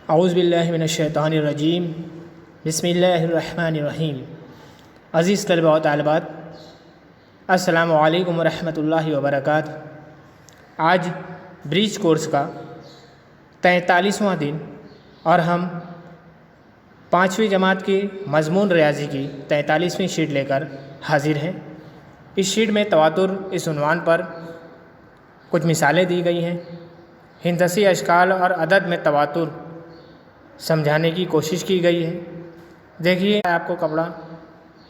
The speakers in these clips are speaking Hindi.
औज़ु बिल्लाहि मिनश्शैतानिर्रजीम बिस्मिल्लाहिर्रहमानिर्रहीम। अज़ीज़ तलबा व तालिबात, अस्सलामु अलैकुम वरहमतुल्लाहि वबरकातुहू। आज ब्रीच कोर्स का 43वां दिन और हम 5वीं जमात की मज़मून रियाज़ी की 43वीं शीट लेकर हाजिर हैं। इस शीट में तवातुर इस उन्वान पर कुछ मिसालें दी गई हैं। हिंदसी अशकाल और अदद में तवातुर समझाने की कोशिश की गई है। देखिए आपको कपड़ा,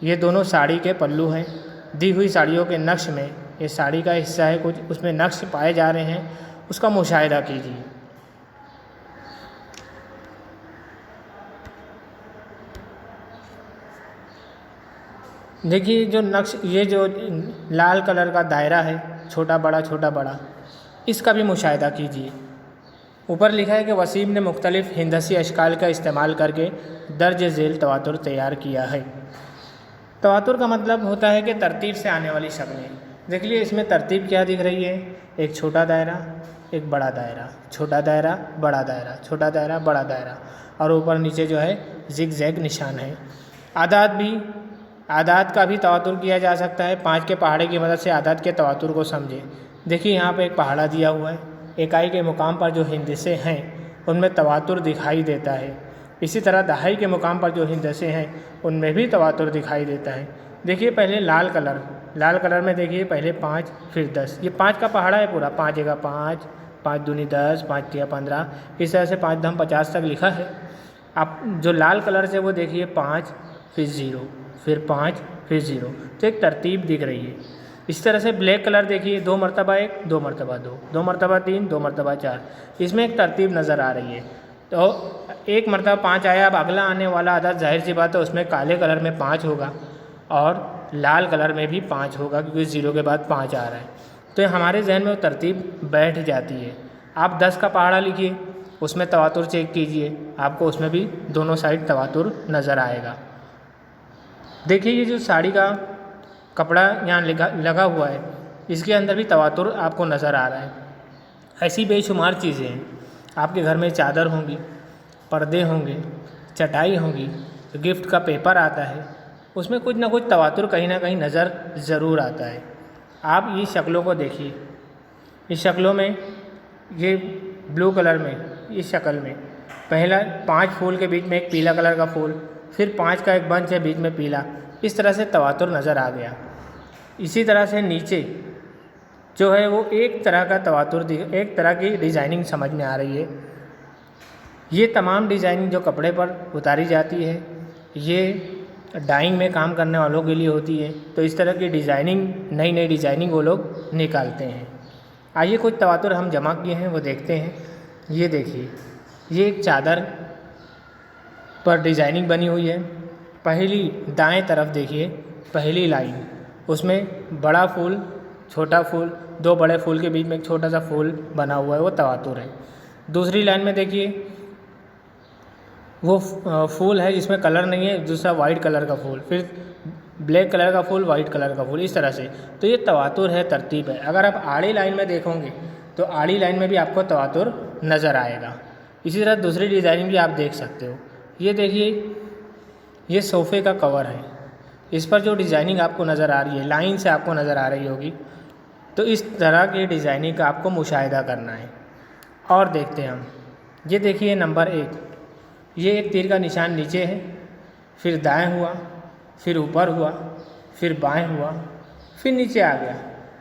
ये दोनों साड़ी के पल्लू हैं। दी हुई साड़ियों के नक्श में ये साड़ी का हिस्सा है, कुछ उसमें नक्श पाए जा रहे हैं, उसका मुशाहिदा कीजिए। देखिए जो नक्श, ये जो लाल कलर का दायरा है, छोटा बड़ा, इसका भी मुशाहिदा कीजिए। ऊपर लिखा है कि वसीम ने मुख्तलिफ हिंदसी अशकाल का इस्तेमाल करके दर्ज झेल तवातुर तैयार किया है। तवातुर का मतलब होता है कि तरतीब से आने वाली शक्लें। देख लीजिए इसमें तरतीब क्या दिख रही है, एक छोटा दायरा, एक बड़ा दायरा, छोटा दायरा, बड़ा दायरा, छोटा दायरा, बड़ा दायरा, और ऊपर नीचे जो है जिग जैग निशान है। आदात का भी तवातुर किया जा सकता है। 5 के पहाड़े की मदद से आदात के तवातुर को समझें। देखिए यहाँ पे एक पहाड़ा दिया हुआ है, इकाई के मुकाम पर जो हिंदसे हैं उनमें तवातुर दिखाई देता है। इसी तरह दहाई के मुकाम पर जो हिंदसे हैं उनमें भी तवातुर दिखाई देता है। देखिए पहले लाल कलर में देखिए पहले 5 फिर 10, ये 5 का पहाड़ा है पूरा। 5 जगह 5, 5 दूनी 10, 5 तिया 15, इस तरह से 5 दम 50 तक लिखा है। आप जो लाल कलर से वो देखिए 5 फिर 0, फिर 5 फिर 0, तो एक तरतीब दिख रही है। इस तरह से ब्लैक कलर देखिए 2 मरतबा 1, 2 मरतबा 2, 2 मरतबा 3, 2 मरतबा 4, इसमें एक तरतीब नज़र आ रही है। तो 1 मरतबा 5 आया, अब अगला आने वाला अदद जाहिर सी बात है उसमें काले कलर में 5 होगा और लाल कलर में भी 5 होगा, क्योंकि 0 के बाद 5 आ रहा है। तो हमारे जहन में वो तरतीब बैठ जाती है। आप 10 का पहाड़ा लिखिए, उसमें तवातुर चेक कीजिए, आपको उसमें भी दोनों साइड तवातुर नज़र आएगा। देखिए ये जो साड़ी का कपड़ा यहाँ लगा हुआ है, इसके अंदर भी तवातुर आपको नज़र आ रहा है। ऐसी बेशुमार चीज़ें हैं। आपके घर में चादर होंगी, पर्दे होंगे, चटाई होंगी, गिफ्ट का पेपर आता है, उसमें कुछ ना कुछ तवातुर कहीं ना कहीं नज़र ज़रूर आता है। आप ये शक्लों को देखिए, इस शक्लों में ये ब्लू कलर में, इस शक्ल में पहला 5 फूल के बीच में एक पीला कलर का फूल, फिर 5 का एक बंच है बीच में पीला, इस तरह से तवातुर नज़र आ गया। इसी तरह से नीचे जो है वो एक तरह का तवातुर, एक तरह की डिज़ाइनिंग समझ में आ रही है। ये तमाम डिज़ाइनिंग जो कपड़े पर उतारी जाती है ये डाइंग में काम करने वालों के लिए होती है। तो इस तरह की डिज़ाइनिंग, नई डिज़ाइनिंग वो लोग निकालते हैं। आइए कुछ तवातुर हम जमा किए हैं वो देखते हैं। ये देखिए, ये एक चादर पर डिज़ाइनिंग बनी हुई है। पहली दाएं तरफ देखिए, पहली लाइन, उसमें बड़ा फूल, छोटा फूल, 2 बड़े फूल के बीच में एक छोटा सा फूल बना हुआ है, वो तवातुर है। दूसरी लाइन में देखिए वो फूल है जिसमें कलर नहीं है, दूसरा वाइट कलर का फूल, फिर ब्लैक कलर का फूल, वाइट कलर का फूल, इस तरह से। तो ये तवातुर है, तरतीब है। अगर आप आड़ी लाइन में देखोगे तो आड़ी लाइन में भी आपको तवातुर नज़र आएगा। इसी तरह दूसरी डिज़ाइनिंग भी आप देख सकते हो। ये देखिए, ये सोफ़े का कवर है, इस पर जो डिज़ाइनिंग आपको नज़र आ रही है, लाइन से आपको नज़र आ रही होगी। तो इस तरह की डिज़ाइनिंग का आपको मुशाहिदा करना है। और देखते हैं हम, ये देखिए नंबर 1, ये एक तीर का निशान नीचे है, फिर दाएं हुआ, फिर ऊपर हुआ, फिर बाएं हुआ, फिर नीचे आ गया।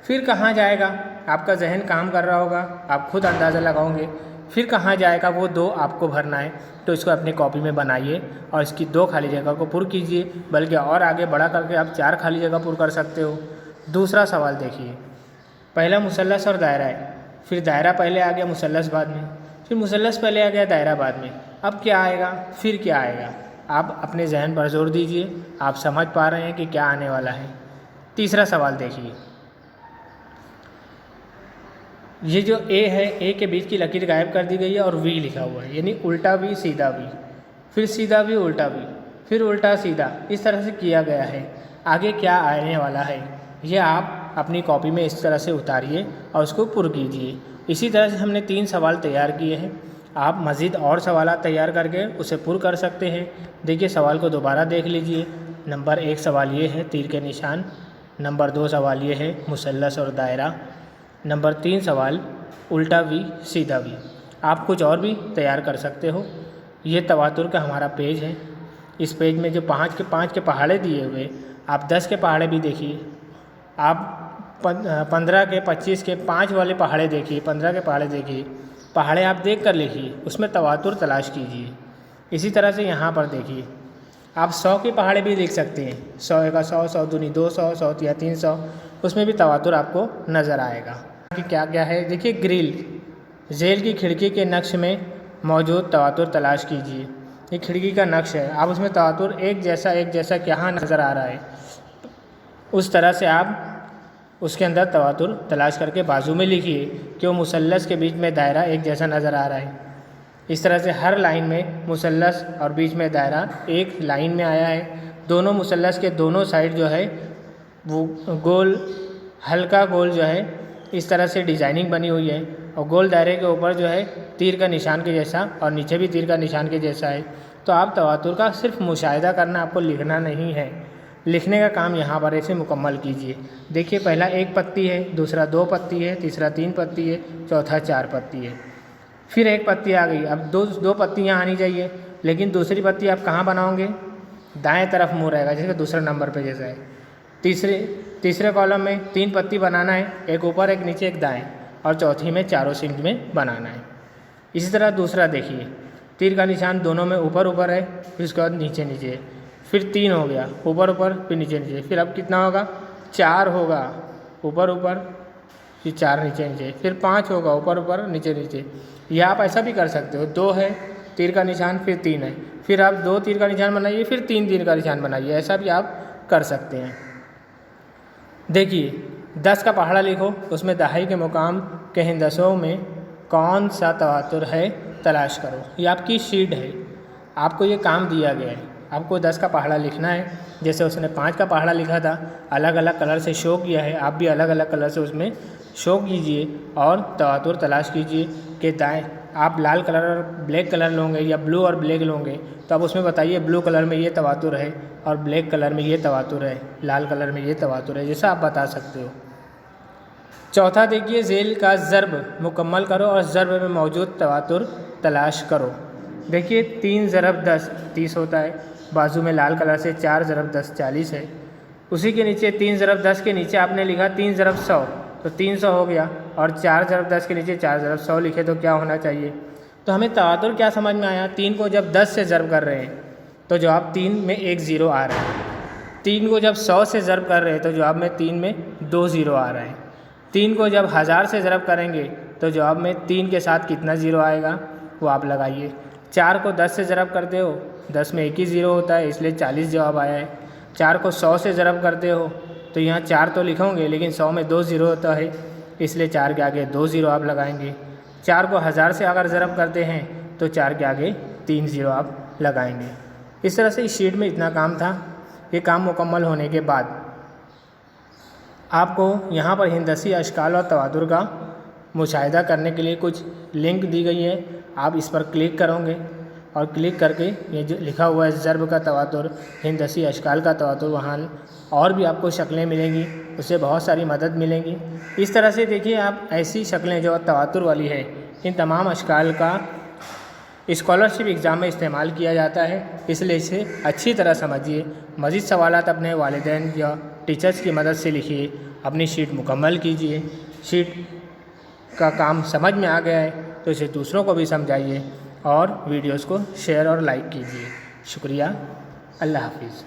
फिर कहाँ जाएगा, आपका जहन काम कर रहा होगा, आप खुद अंदाज़ा लगाओगे। फिर कहाँ जाएगा वो 2 आपको भरना है, तो इसको अपनी कॉपी में बनाइए और इसकी 2 खाली जगह को पुर कीजिए, बल्कि और आगे बड़ा करके आप 4 खाली जगह पुर कर सकते हो। दूसरा सवाल देखिए, पहला मुसल्लस और दायरा है, फिर दायरा पहले आ गया, मुसल्लस बाद में, फिर मुसल्लस पहले आ गया, दायरा बाद में। अब क्या आएगा, फिर क्या आएगा? आप अपने जहन पर जोर दीजिए, आप समझ पा रहे हैं कि क्या आने वाला है। तीसरा सवाल देखिए, ये जो ए है, ए के बीच की लकीर गायब कर दी गई है और वी लिखा हुआ है, यानी उल्टा वी सीधा वी, फिर सीधा वी उल्टा वी, फिर उल्टा सीधा, इस तरह से किया गया है। आगे क्या आने वाला है ये आप अपनी कॉपी में इस तरह से उतारिए और उसको पुर कीजिए। इसी तरह से हमने 3 सवाल तैयार किए हैं। आप मज़ीद और सवाल तैयार करके उसे पुर कर सकते हैं। देखिए सवाल को दोबारा देख लीजिए। नंबर 1 सवाल ये है तीर के निशान। नंबर 2 सवाल ये है मुसल्लस और दायरा। नंबर 3 सवाल उल्टा वी सीधा वी। आप कुछ और भी तैयार कर सकते हो। ये तवातुर का हमारा पेज है। इस पेज में जो 5 के पहाड़े दिए हुए, आप 10 के पहाड़े भी देखिए, आप 15 के 25 के 5 वाले पहाड़े देखिए, 15 के पहाड़े देखिए, पहाड़े आप देख कर लिखिए, उसमें तवातुर तलाश कीजिए। इसी तरह से यहाँ पर देखिए, आप 100 के पहाड़े भी लिख सकते हैं। 100 का 100, 100 दूनी 200, 100 या 300, उसमें भी तवातुर आपको नज़र आएगा कि क्या क्या है। देखिए ग्रिल, जेल की खिड़की के नक्श में मौजूद तवातुर तलाश कीजिए। ये खिड़की का नक्श है, आप उसमें तवातुर एक जैसा क्या नज़र आ रहा है, उस तरह से आप उसके अंदर तवातुर तलाश करके बाजू में लिखिए कि वो मुसल्लस के बीच में दायरा एक जैसा नज़र आ रहा है। इस तरह से हर लाइन में मुसल्लस और बीच में दायरा एक लाइन में आया है। दोनों मुसल्लस के दोनों साइड जो है वो गोल, हल्का गोल जो है इस तरह से डिज़ाइनिंग बनी हुई है, और गोल दायरे के ऊपर जो है तीर का निशान के जैसा और नीचे भी तीर का निशान के जैसा है। तो आप तवातुर का सिर्फ मुशाहिदा करना, आपको लिखना नहीं है। लिखने का काम यहाँ पर ऐसे मुकम्मल कीजिए। देखिए पहला 1 पत्ती है, दूसरा 2 पत्ती है, तीसरा 3 पत्ती है, चौथा 4 पत्ती है, फिर 1 पत्ती आ गई। अब दो पत्तियाँ आनी चाहिए, लेकिन दूसरी पत्ती आप कहाँ बनाओगे? दाएं तरफ मुँह रहेगा, जैसे दूसरे नंबर पे जैसा है। तीसरे कॉलम में 3 पत्ती बनाना है, एक ऊपर एक नीचे एक दाएं, और चौथी में चारों सिंक में बनाना है। इसी तरह दूसरा देखिए, तीर का निशान दोनों में ऊपर ऊपर है, फिर उसके बाद नीचे नीचे है, फिर 3 हो गया, ऊपर ऊपर फिर नीचे नीचे, फिर अब कितना होगा? 4 होगा, ऊपर ऊपर फिर 4 नीचे नीचे, फिर 5 होगा, ऊपर ऊपर नीचे नीचे। या आप ऐसा भी कर सकते हो, 2 है तीर का निशान, फिर 3 है, फिर आप 2 तीर का निशान बनाइए, फिर 3 तीर का निशान बनाइए। ऐसा भी आप कर सकते हैं। देखिए 10 का पहाड़ा लिखो, उसमें दहाई के मुकाम के हिंदसों में कौन सा तवातुर है तलाश करो। ये आपकी शीट है, आपको ये काम दिया गया है। आपको 10 का पहाड़ा लिखना है, जैसे उसने 5 का पहाड़ा लिखा था, अलग अलग कलर से शो किया है, आप भी अलग अलग कलर से उसमें शो कीजिए और तवातुर तलाश कीजिए कि दाएँ आप लाल कलर और ब्लैक कलर लोगे या ब्लू और ब्लैक लोगे, तो आप उसमें बताइए ब्लू कलर में ये तवातुर है और ब्लैक कलर में ये तवातुर है, लाल कलर में ये तवातुर है, जैसा आप बता सकते हो। चौथा देखिए, झेल का ज़र्ब मुकम्मल करो और ज़र्ब में मौजूद तवातुर तलाश करो। देखिए 3 ज़रब 10 30 होता है, बाजू में लाल कलर से 4 ज़रब 10 40 है। उसी के नीचे 3 ज़रब 10 के नीचे आपने लिखा 3 ज़रब 100, तो 300 हो गया, और 4 ज़रब 10 के नीचे 4 ज़रब 100 लिखे तो क्या होना चाहिए? तो हमें तवातुर क्या समझ में आया? 3 को जब 10 से ज़र्ब कर रहे हैं तो जवाब 3 में 1 ज़ीरो आ रहा है। 3 को जब 100 से ज़र्ब कर रहे हैं तो जवाब में 3 में 2 ज़ीरो आ रहा है। 3 को जब 1000 से ज़र्ब करेंगे तो जवाब में 3 के साथ कितना ज़ीरो आएगा वो आप लगाइए। 4 को 10 से ज़र्ब करते हो, 10 में 1 ही ज़ीरो होता है, इसलिए 40 जवाब आया है। 4 को 100 से ज़र्ब करते हो तो यहाँ 4 तो लिखोगे, लेकिन 100 में 2 ज़ीरो होता है, इसलिए 4 के आगे 2 ज़ीरो आप लगाएंगे। 4 को 1000 से अगर ज़र्ब करते हैं तो 4 के आगे 3 ज़ीरो आप लगाएंगे। इस तरह से इस शीट में इतना काम था। ये काम मुकम्मल होने के बाद आपको यहाँ पर हिंदसी अशकाल और तवातुर का मुशाहिदा करने के लिए कुछ लिंक दी गई है, आप इस पर क्लिक करोगे और क्लिक करके ये जो लिखा हुआ है ज़र्ब का तवातुर, हिंदसी अशकाल का तवातुर, वहाँ और भी आपको शक्लें मिलेंगी, उससे बहुत सारी मदद मिलेंगी। इस तरह से देखिए आप ऐसी शक्लें जो तवातुर वाली है, इन तमाम अशकाल का स्कॉलरशिप एग्ज़ाम में इस्तेमाल किया जाता है, इसलिए इसे अच्छी तरह समझिए। मज़ीद सवालात अपने वालिदैन या टीचर्स की मदद से लिखिए, अपनी शीट मुकम्मल कीजिए। शीट का काम समझ में आ गया है तो इसे दूसरों को भी समझाइए और वीडियोस को शेयर और लाइक कीजिए। शुक्रिया, अल्लाह हाफिज़।